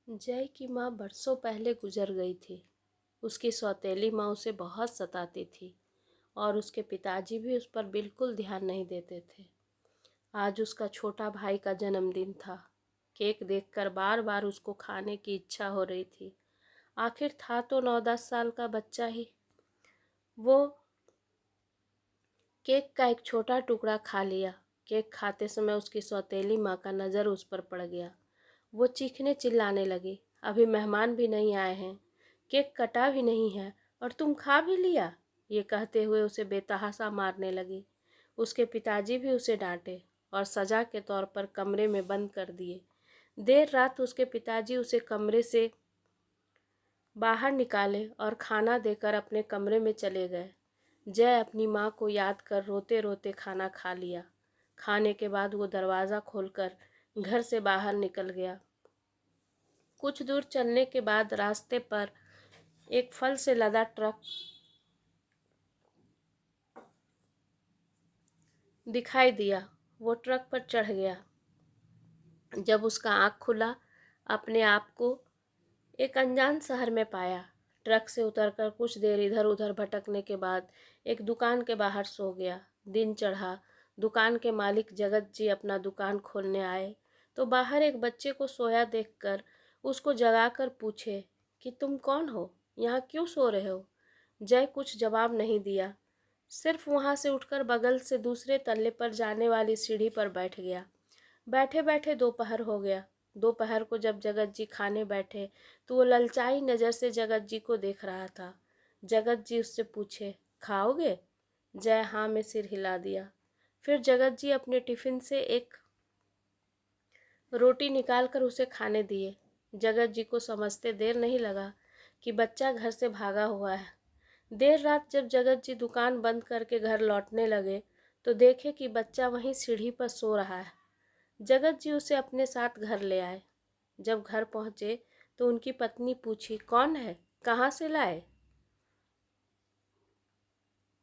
जय की माँ बरसों पहले गुजर गई थी। उसकी सौतेली माँ उसे बहुत सताती थी और उसके पिताजी भी उस पर बिल्कुल ध्यान नहीं देते थे। आज उसका छोटा भाई का जन्मदिन था। केक देखकर बार बार उसको खाने की इच्छा हो रही थी। आखिर था तो 9-10 साल का बच्चा ही। वो केक का एक छोटा टुकड़ा खा लिया। केक खाते समय उसकी सौतेली माँ का नज़र उस पर पड़ गया। वो चीखने चिल्लाने लगी, अभी मेहमान भी नहीं आए हैं, केक कटा भी नहीं है और तुम खा भी लिया। ये कहते हुए उसे बेतहासा मारने लगी। उसके पिताजी भी उसे डांटे और सजा के तौर पर कमरे में बंद कर दिए। देर रात उसके पिताजी उसे कमरे से बाहर निकाले और खाना देकर अपने कमरे में चले गए। जय अपनी माँ को याद कर रोते रोते खाना खा लिया। खाने के बाद वो दरवाज़ा खोलकर घर से बाहर निकल गया। कुछ दूर चलने के बाद रास्ते पर एक फल से लदा ट्रक दिखाई दिया। वो ट्रक पर चढ़ गया। जब उसका आँख खुला, अपने आप को एक अनजान शहर में पाया। ट्रक से उतरकर कुछ देर इधर उधर भटकने के बाद एक दुकान के बाहर सो गया। दिन चढ़ा। दुकान के मालिक जगत जी अपना दुकान खोलने आए तो बाहर एक बच्चे को सोया देखकर उसको जगाकर पूछे कि तुम कौन हो, यहाँ क्यों सो रहे हो। जय कुछ जवाब नहीं दिया, सिर्फ वहाँ से उठकर बगल से दूसरे तल्ले पर जाने वाली सीढ़ी पर बैठ गया। बैठे बैठे दोपहर हो गया। दोपहर को जब जगत जी खाने बैठे तो वो ललचाई नज़र से जगत जी को देख रहा था। जगत जी उससे पूछे, खाओगे? जय हाँ में सिर हिला दिया। फिर जगत जी अपने टिफिन से एक रोटी निकालकर उसे खाने दिए। जगत जी को समझते देर नहीं लगा कि बच्चा घर से भागा हुआ है। देर रात जब जगत जी दुकान बंद करके घर लौटने लगे तो देखे कि बच्चा वहीं सीढ़ी पर सो रहा है। जगत जी उसे अपने साथ घर ले आए। जब घर पहुंचे तो उनकी पत्नी पूछी, कौन है, कहाँ से लाए?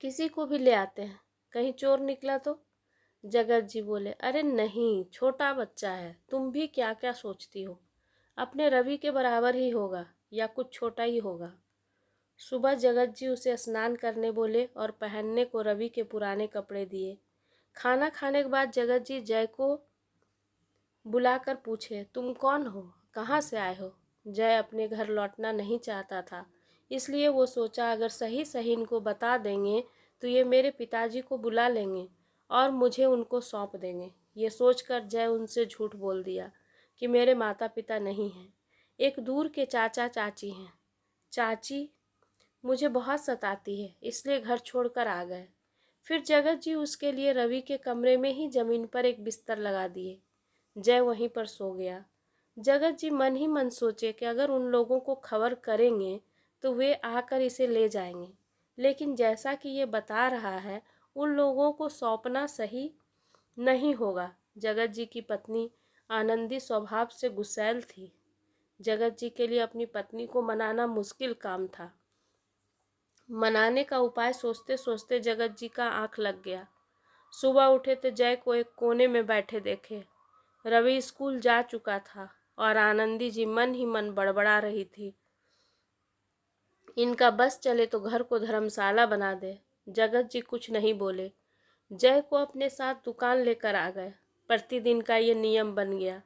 किसी को भी ले आते हैं, कहीं चोर निकला तो? जगत जी बोले, अरे नहीं, छोटा बच्चा है, तुम भी क्या क्या सोचती हो, अपने रवि के बराबर ही होगा या कुछ छोटा ही होगा। सुबह जगत जी उसे स्नान करने बोले और पहनने को रवि के पुराने कपड़े दिए। खाना खाने के बाद जगत जी जय को बुलाकर पूछे, तुम कौन हो, कहाँ से आए हो? जय अपने घर लौटना नहीं चाहता था, इसलिए वो सोचा अगर सही सही इनको बता देंगे तो ये मेरे पिताजी को बुला लेंगे और मुझे उनको सौंप देंगे। ये सोचकर जय उनसे झूठ बोल दिया कि मेरे माता पिता नहीं हैं, एक दूर के चाचा चाची हैं। चाची मुझे बहुत सताती है, इसलिए घर छोड़कर आ गए। फिर जगत जी उसके लिए रवि के कमरे में ही जमीन पर एक बिस्तर लगा दिए। जय वहीं पर सो गया। जगत जी मन ही मन सोचे कि अगर उन लोगों को खबर करेंगे तो वे आकर इसे ले जाएंगे, लेकिन जैसा कि ये बता रहा है उन लोगों को सौंपना सही नहीं होगा। जगत जी की पत्नी आनंदी स्वभाव से गुस्सैल थी। जगत जी के लिए अपनी पत्नी को मनाना मुश्किल काम था। मनाने का उपाय सोचते सोचते जगत जी का आंख लग गया। सुबह उठे तो जय को एक कोने में बैठे देखे। रवि स्कूल जा चुका था और आनंदी जी मन ही मन बड़बड़ा रही थी, इनका बस चले तो घर को धर्मशाला बना दे। जगत जी कुछ नहीं बोले। जय को अपने साथ दुकान लेकर आ गए। प्रतिदिन का ये नियम बन गया।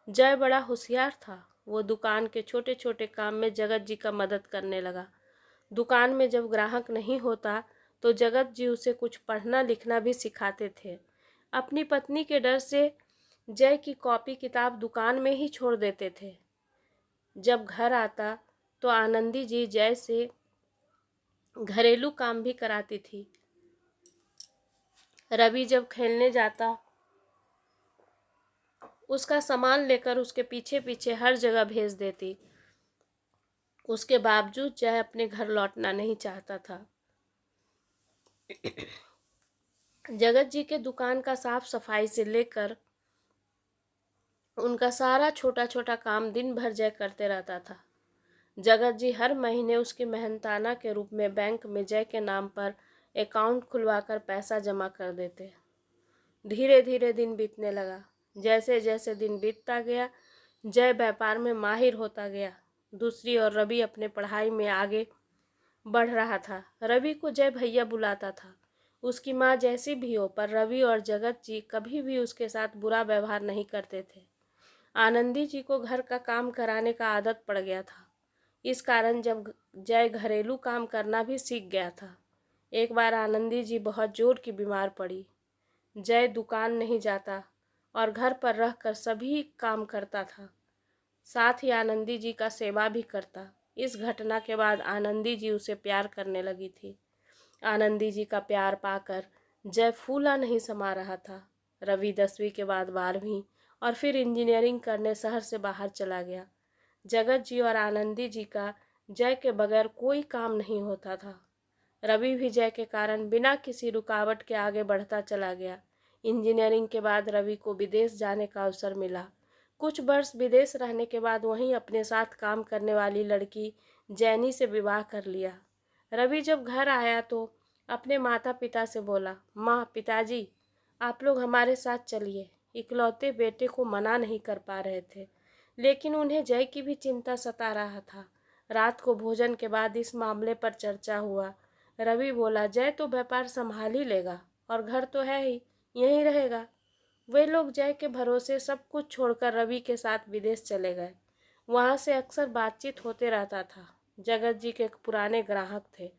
जय बड़ा होशियार था। वो दुकान के छोटे छोटे काम में जगत जी का मदद करने लगा। दुकान में जब ग्राहक नहीं होता तो जगत जी उसे कुछ पढ़ना लिखना भी सिखाते थे। अपनी पत्नी के डर से जय की कॉपी किताब दुकान में ही छोड़ देते थे। जब घर आता तो आनंदी जी जय से घरेलू काम भी कराती थी। रवि जब खेलने जाता उसका सामान लेकर उसके पीछे पीछे हर जगह भेज देती। उसके बावजूद जय अपने घर लौटना नहीं चाहता था। जगत जी के दुकान का साफ सफाई से लेकर उनका सारा छोटा छोटा काम दिन भर जय करते रहता था। जगत जी हर महीने उसकी मेहनताना के रूप में बैंक में जय के नाम पर अकाउंट खुलवाकर पैसा जमा कर देते। धीरे धीरे दिन बीतने लगा। जैसे जैसे दिन बीतता गया जय व्यापार में माहिर होता गया। दूसरी ओर रवि अपने पढ़ाई में आगे बढ़ रहा था। रवि को जय भैया बुलाता था। उसकी माँ जैसी भी हो, पर रवि और जगत जी कभी भी उसके साथ बुरा व्यवहार नहीं करते थे। आनंदी जी को घर का काम कराने का आदत पड़ गया था। इस कारण जब जय घरेलू काम करना भी सीख गया था। एक बार आनंदी जी बहुत जोर की बीमार पड़ी। जय दुकान नहीं जाता और घर पर रहकर सभी काम करता था, साथ ही आनंदी जी का सेवा भी करता। इस घटना के बाद आनंदी जी उसे प्यार करने लगी थी। आनंदी जी का प्यार पाकर जय फूला नहीं समा रहा था। रवि 10वीं के बाद 12वीं और फिर इंजीनियरिंग करने शहर से बाहर चला गया। जगत जी और आनंदी जी का जय के बगैर कोई काम नहीं होता था। रवि भी जय के कारण बिना किसी रुकावट के आगे बढ़ता चला गया। इंजीनियरिंग के बाद रवि को विदेश जाने का अवसर मिला। कुछ वर्ष विदेश रहने के बाद वहीं अपने साथ काम करने वाली लड़की जैनी से विवाह कर लिया। रवि जब घर आया तो अपने माता पिता से बोला, माँ, पिताजी, आप लोग हमारे साथ चलिए। इकलौते बेटे को मना नहीं कर पा रहे थे, लेकिन उन्हें जय की भी चिंता सता रहा था। रात को भोजन के बाद इस मामले पर चर्चा हुआ। रवि बोला, जय तो व्यापार संभाल ही लेगा और घर तो है ही, यहीं रहेगा। वे लोग जय के भरोसे सब कुछ छोड़कर रवि के साथ विदेश चले गए। वहां से अक्सर बातचीत होते रहता था। जगत जी के एक पुराने ग्राहक थे।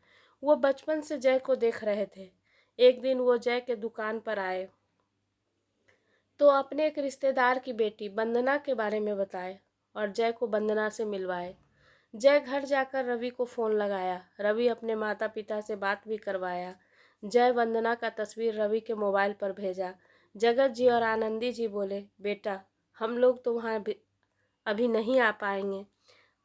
वो बचपन से जय को देख रहे थे। एक दिन वो जय के दुकान पर आए तो अपने एक रिश्तेदार की बेटी वंदना के बारे में बताए और जय को वंदना से मिलवाए। जय घर जाकर रवि को फ़ोन लगाया। रवि अपने माता पिता से बात भी करवाया। जय वंदना का तस्वीर रवि के मोबाइल पर भेजा। जगत जी और आनंदी जी बोले, बेटा, हम लोग तो वहाँ अभी नहीं आ पाएंगे,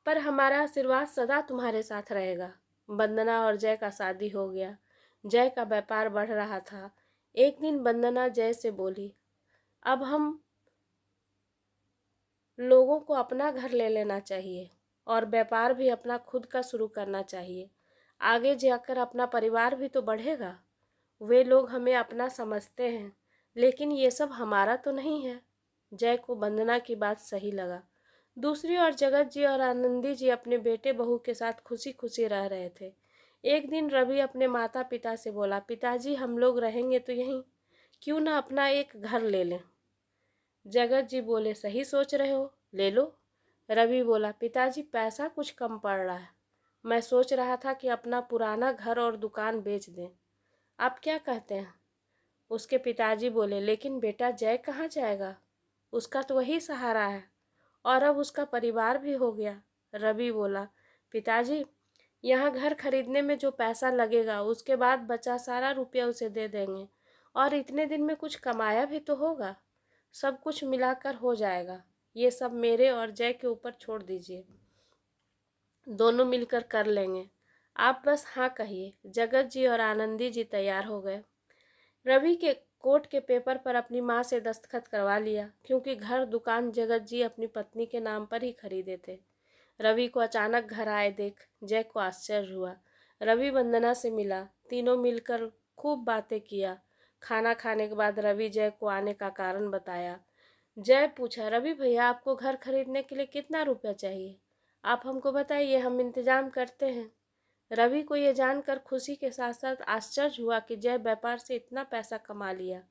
पर हमारा आशीर्वाद सदा तुम्हारे साथ रहेगा। वंदना और जय का शादी हो गया। जय का व्यापार बढ़ रहा था। एक दिन वंदना जय से बोली, अब हम लोगों को अपना घर ले लेना चाहिए और व्यापार भी अपना खुद का शुरू करना चाहिए। आगे जाकर अपना परिवार भी तो बढ़ेगा। वे लोग हमें अपना समझते हैं, लेकिन ये सब हमारा तो नहीं है। जय को वंदना की बात सही लगा। दूसरी ओर जगत जी और आनंदी जी अपने बेटे बहू के साथ खुशी खुशी रह रहे थे। एक दिन रवि अपने माता पिता से बोला, पिताजी, हम लोग रहेंगे तो यहीं, क्यों ना अपना एक घर ले लें। जगत जी बोले, सही सोच रहे हो, ले लो। रवि बोला, पिताजी, पैसा कुछ कम पड़ रहा है। मैं सोच रहा था कि अपना पुराना घर और दुकान बेच दें। आप क्या कहते हैं? उसके पिताजी बोले, लेकिन बेटा, जय कहाँ जाएगा? उसका तो वही सहारा है और अब उसका परिवार भी हो गया। रवि बोला, पिताजी, यहाँ घर खरीदने में जो पैसा लगेगा उसके बाद बचा सारा रुपया उसे दे देंगे और इतने दिन में कुछ कमाया भी तो होगा। सब कुछ मिलाकर हो जाएगा। ये सब मेरे और जय के ऊपर छोड़ दीजिए, दोनों मिलकर कर लेंगे। आप बस हाँ कहिए। जगत जी और आनंदी जी तैयार हो गए। रवि के कोर्ट के पेपर पर अपनी माँ से दस्तखत करवा लिया, क्योंकि घर दुकान जगत जी अपनी पत्नी के नाम पर ही खरीदे थे। रवि को अचानक घर आए देख जय को आश्चर्य हुआ। रवि वंदना से मिला। तीनों मिलकर खूब बातें किया। खाना खाने के बाद रवि जय को आने का कारण बताया। जय पूछा, रवि भैया, आपको घर खरीदने के लिए कितना रुपया चाहिए? आप हमको बताइए, हम इंतजाम करते हैं। रवि को यह जानकर खुशी के साथ साथ आश्चर्य हुआ कि जय व्यापार से इतना पैसा कमा लिया।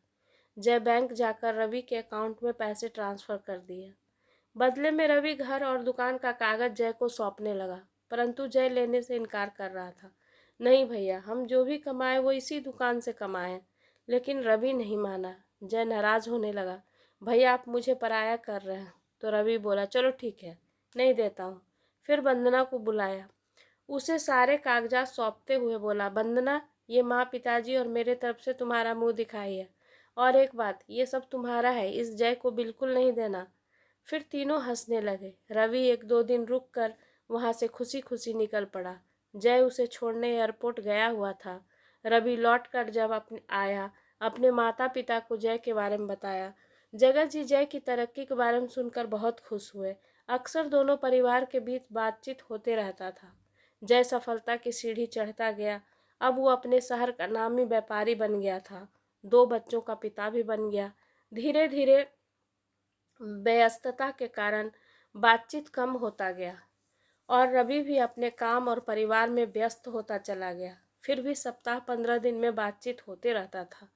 जय बैंक जाकर रवि के अकाउंट में पैसे ट्रांसफर कर दिए। बदले में रवि घर और दुकान का कागज जय को सौंपने लगा, परंतु जय लेने से इनकार कर रहा था। नहीं भैया, हम जो भी कमाए वो इसी दुकान से कमाए। लेकिन रवि नहीं माना। जय नाराज होने लगा, भैया, आप मुझे पराया कर रहे हैं। तो रवि बोला, चलो ठीक है, नहीं देता हूँ। फिर वंदना को बुलाया। उसे सारे कागजात सौंपते हुए बोला, वंदना, ये माँ, पिताजी और मेरे तरफ से तुम्हारा मुंह दिखाई है। और एक बात, ये सब तुम्हारा है, इस जय को बिल्कुल नहीं देना। फिर तीनों हंसने लगे। रवि 1-2 दिन रुक कर वहाँ से खुशी खुशी निकल पड़ा। जय उसे छोड़ने एयरपोर्ट गया हुआ था। रवि लौट कर जब आया, अपने माता पिता को जय के बारे में बताया। जगत जी जय की तरक्की के बारे में सुनकर बहुत खुश हुए। अक्सर दोनों परिवार के बीच बातचीत होते रहता था। जय सफलता की सीढ़ी चढ़ता गया। अब वो अपने शहर का नामी व्यापारी बन गया था। 2 बच्चों का पिता भी बन गया। धीरे धीरे व्यस्तता के कारण बातचीत कम होता गया और रवि भी अपने काम और परिवार में व्यस्त होता चला गया। फिर भी सप्ताह 15 दिन में बातचीत होते रहता था।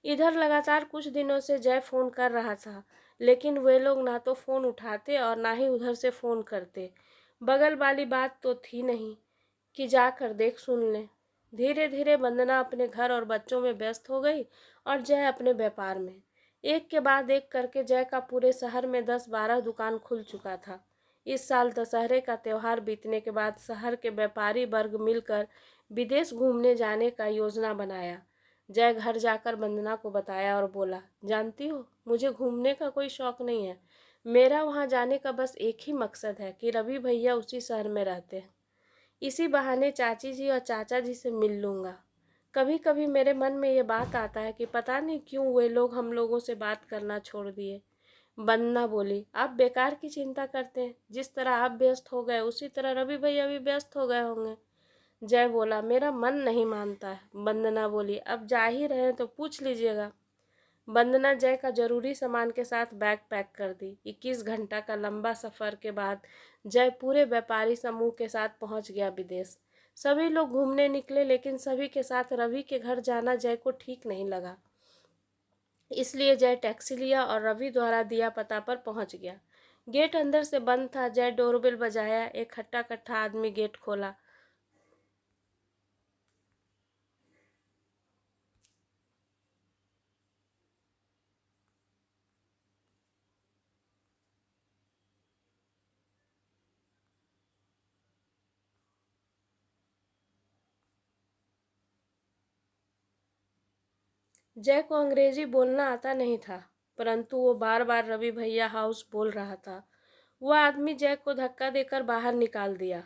इधर लगातार कुछ दिनों से जय फोन कर रहा था, लेकिन वे लोग ना तो फोन उठाते और ना ही उधर से फोन करते। बगल वाली बात तो थी नहीं कि जाकर देख सुन ले। धीरे धीरे वंदना अपने घर और बच्चों में व्यस्त हो गई और जय अपने व्यापार में। एक के बाद एक करके जय का पूरे शहर में 10-12 दुकान खुल चुका था। इस साल दशहरे का त्योहार बीतने के बाद शहर के व्यापारी वर्ग मिलकर विदेश घूमने जाने का योजना बनाया। जय घर जाकर वंदना को बताया और बोला, जानती हो, मुझे घूमने का कोई शौक नहीं है। मेरा वहाँ जाने का बस एक ही मकसद है कि रवि भैया उसी शहर में रहते हैं। इसी बहाने चाची जी और चाचा जी से मिल लूँगा। कभी कभी मेरे मन में ये बात आता है कि पता नहीं क्यों वे लोग हम लोगों से बात करना छोड़ दिए। वंदना बोली, आप बेकार की चिंता करते हैं। जिस तरह आप व्यस्त हो गए उसी तरह रवि भैया भी व्यस्त हो गए होंगे। जय बोला, मेरा मन नहीं मानता है। वंदना बोली, अब जा ही रहे हैं तो पूछ लीजिएगा। वंदना जय का जरूरी सामान के साथ बैग पैक कर दी। 21 घंटा का लंबा सफर के बाद जय पूरे व्यापारी समूह के साथ पहुंच गया विदेश। सभी लोग घूमने निकले, लेकिन सभी के साथ रवि के घर जाना जय को ठीक नहीं लगा। इसलिए जय टैक्सी लिया और रवि द्वारा दिया पता पर पहुंच गया। गेट अंदर से बंद था। जय डोरबेल बजाया। एक हट्टा कट्ठा आदमी गेट खोला। जय को अंग्रेजी बोलना आता नहीं था, परंतु वो बार बार रवि भैया हाउस बोल रहा था। वह आदमी जय को धक्का देकर बाहर निकाल दिया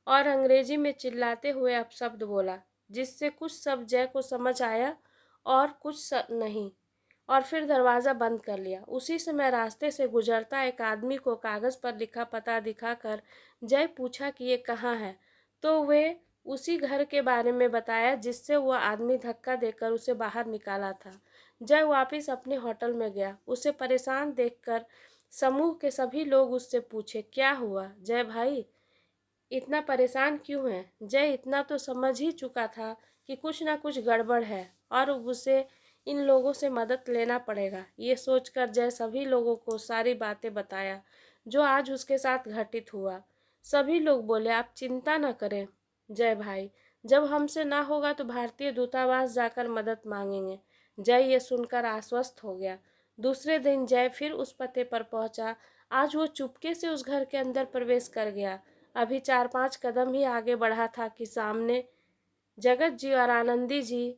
और अंग्रेजी में चिल्लाते हुए अपशब्द बोला, जिससे कुछ शब्द जय को समझ आया और कुछ नहीं, और फिर दरवाज़ा बंद कर लिया। उसी समय रास्ते से गुजरता एक आदमी को कागज़ पर लिखा पता दिखाकर जय पूछा कि ये कहाँ है, तो वे उसी घर के बारे में बताया जिससे वह आदमी धक्का देकर उसे बाहर निकाला था। जय वापस अपने होटल में गया। उसे परेशान देखकर समूह के सभी लोग उससे पूछे, क्या हुआ जय भाई, इतना परेशान क्यों है? जय इतना तो समझ ही चुका था कि कुछ ना कुछ गड़बड़ है और उसे इन लोगों से मदद लेना पड़ेगा। ये सोचकर जय सभी लोगों को सारी बातें बताया जो आज उसके साथ घटित हुआ। सभी लोग बोले, आप चिंता न करें जय भाई, जब हमसे ना होगा तो भारतीय दूतावास जाकर मदद मांगेंगे। जय ये सुनकर आश्वस्त हो गया। दूसरे दिन जय फिर उस पते पर पहुंचा। आज वो चुपके से उस घर के अंदर प्रवेश कर गया। अभी 4-5 कदम ही आगे बढ़ा था कि सामने जगत जी और आनंदी जी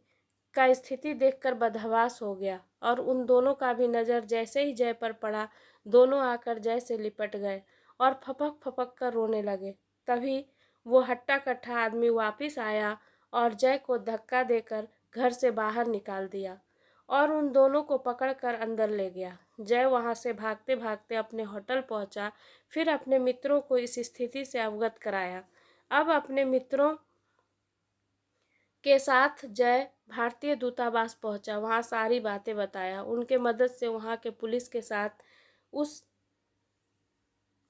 का स्थिति देखकर बदहवास हो गया और उन दोनों का भी नज़र जैसे ही जय पर पड़ा, दोनों आकर जय से लिपट गए और फपक फपक कर रोने लगे। तभी वो हट्टा कट्ठा आदमी वापस आया और जय को धक्का देकर घर से बाहर निकाल दिया और उन दोनों को पकड़कर अंदर ले गया। जय वहां से भागते भागते अपने होटल पहुंचा। फिर अपने मित्रों को इस स्थिति से अवगत कराया। अब अपने मित्रों के साथ जय भारतीय दूतावास पहुंचा। वहां सारी बातें बताया। उनके मदद से वहां के पुलिस के साथ उस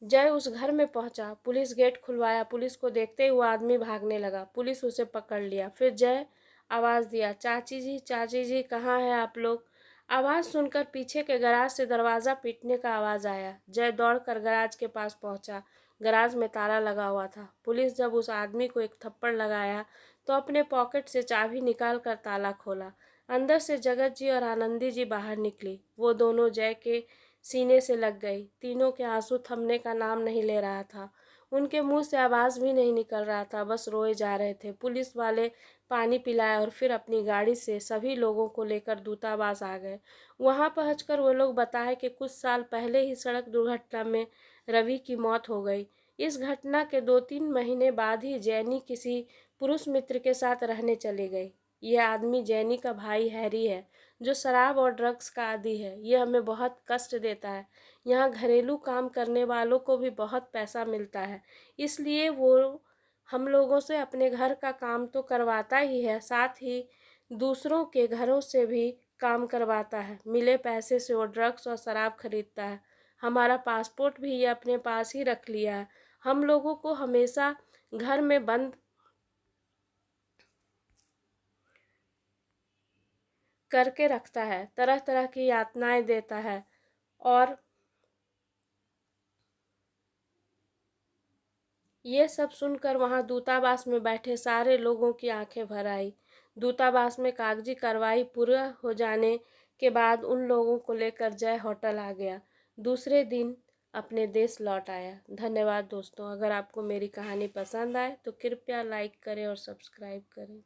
जय उस घर में पहुंचा। पुलिस गेट खुलवाया। पुलिस को देखते ही वो आदमी भागने लगा। पुलिस उसे पकड़ लिया। फिर जय आवाज़ दिया, चाची जी कहाँ हैं आप लोग? आवाज़ सुनकर पीछे के गराज से दरवाज़ा पीटने का आवाज़ आया। जय दौड़कर गराज के पास पहुंचा। गराज में ताला लगा हुआ था। पुलिस जब उस आदमी को एक थप्पड़ लगाया तो अपने पॉकेट से चाबी निकाल कर ताला खोला। अंदर से जगत जी और आनंदी जी बाहर निकली। वो दोनों जय के सीने से लग गई। तीनों के आंसू थमने का नाम नहीं ले रहा था। उनके मुंह से आवाज़ भी नहीं निकल रहा था, बस रोए जा रहे थे। पुलिस वाले पानी पिलाए और फिर अपनी गाड़ी से सभी लोगों को लेकर दूतावास आ गए। वहां पहुंचकर वो लोग बताए कि कुछ साल पहले ही सड़क दुर्घटना में रवि की मौत हो गई। इस घटना के 2-3 महीने बाद ही जैनी किसी पुरुष मित्र के साथ रहने चली गई। यह आदमी जैनी का भाई हैरी है, जो शराब और ड्रग्स का आदी है। यह हमें बहुत कष्ट देता है। यहाँ घरेलू काम करने वालों को भी बहुत पैसा मिलता है, इसलिए वो हम लोगों से अपने घर का काम तो करवाता ही है, साथ ही दूसरों के घरों से भी काम करवाता है। मिले पैसे से वो ड्रग्स और शराब खरीदता है। हमारा पासपोर्ट भी ये अपने पास ही रख लिया है। हम लोगों को हमेशा घर में बंद करके रखता है, तरह तरह की यातनाएं देता है। और ये सब सुनकर वहां दूतावास में बैठे सारे लोगों की आंखें भर आई। दूतावास में कागजी कार्रवाई पूरा हो जाने के बाद उन लोगों को लेकर जय होटल आ गया। दूसरे दिन अपने देश लौट आया। धन्यवाद दोस्तों। अगर आपको मेरी कहानी पसंद आए तो कृपया लाइक करें और सब्सक्राइब करें।